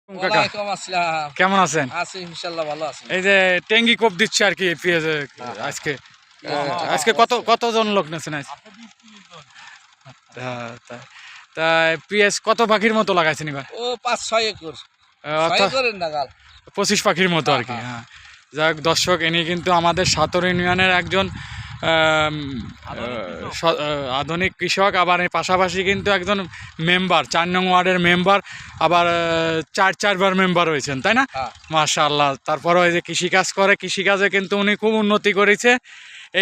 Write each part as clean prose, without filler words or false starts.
কাকা ওয়ালাইকুম আসসালাম। কেমন আছেন? আছি ইনশাআল্লাহ, ভালো আছি। এই যে টেঙ্গি কোপ দিচ্ছে আর কি পেঁয়াজ আজকে আজকে কতজন লোক নেছেন আজ? তাই পেঁয়াজ কত পাখির মতো লাগাইছেন এবার? ও 5-6 একর, 6 অর্থাৎ একরের নাগাল। 25 পাখির মতো আর কি। হ্যাঁ, যাক দর্শক, ইনি কিন্তু আমাদের সাতর ইউনিয়নের একজন আধুনিক কৃষক, আবার এর পাশাপাশি কিন্তু একজন মেম্বার, 4 নং ওয়ার্ডের মেম্বার, আবার চারবার মেম্বার হয়েছেন, তাই না? মাশাআল্লাহ। তারপরে ওই যে কৃষিকাজ করে, কৃষিকাজে কিন্তু উনি খুব উন্নতি করেছে।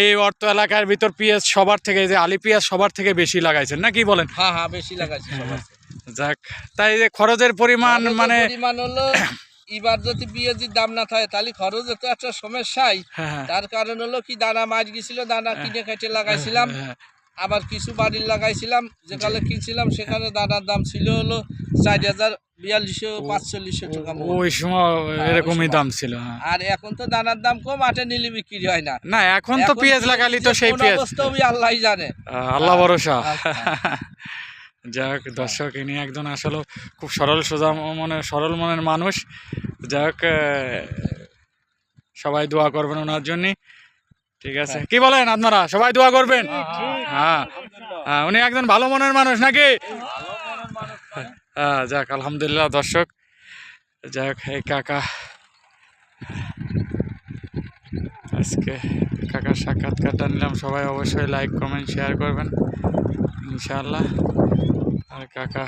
এই অর্থ এলাকার ভিতর পেঁয়াজ সবার থেকে, যে আলি পেঁয়াজ সবার থেকে বেশি লাগাইছেন, না কি বলেন? হ্যাঁ, বেশি লাগাইছি। যাক, তাই যে খরচের পরিমাণ মানে পরিমাণ হলো, এবার যদি পেঁয়াজের দাম না থাকে তাহলে খরচ তো একটা সমস্যাই। তার কারণ হলো কি, দানা মাছ গেছিল, দানা কিনে কেটে লাগাইছিলাম, আবার কিছু বাড়ির লাগাইছিলাম। যেখানে কিনছিলাম সেখানে দানার দাম ছিল হলো 4,042-4,500 টাকা। ওই সময় এরকমই দাম ছিল। আর এখন তো দানার দাম কম, আটে নিলে বিক্রি হয় না। না, এখন তো পেঁয়াজ লাগালি তো সেই পেঁয়াজ, আল্লাহই জানে, আল্লাহ ভরসা। যাক দর্শক, ইনি একজন আসলে খুব সরল মনের মানুষ। যাক, সবাই দোয়া করবেন ওনার জন্য, ঠিক আছে? কি বলেন আপনারা, সবাই দোয়া করবেন? হ্যাঁ, উনি একজন ভালো মনের মানুষ নাকি? হ্যাঁ, যাক আলহামদুলিল্লাহ। দর্শক, যাক এই কাকা, আজকে কাকার সাক্ষাৎকারটা নিলাম। সবাই অবশ্যই লাইক, কমেন্ট, শেয়ার করবেন ইনশাআল্লাহ। আর কাকা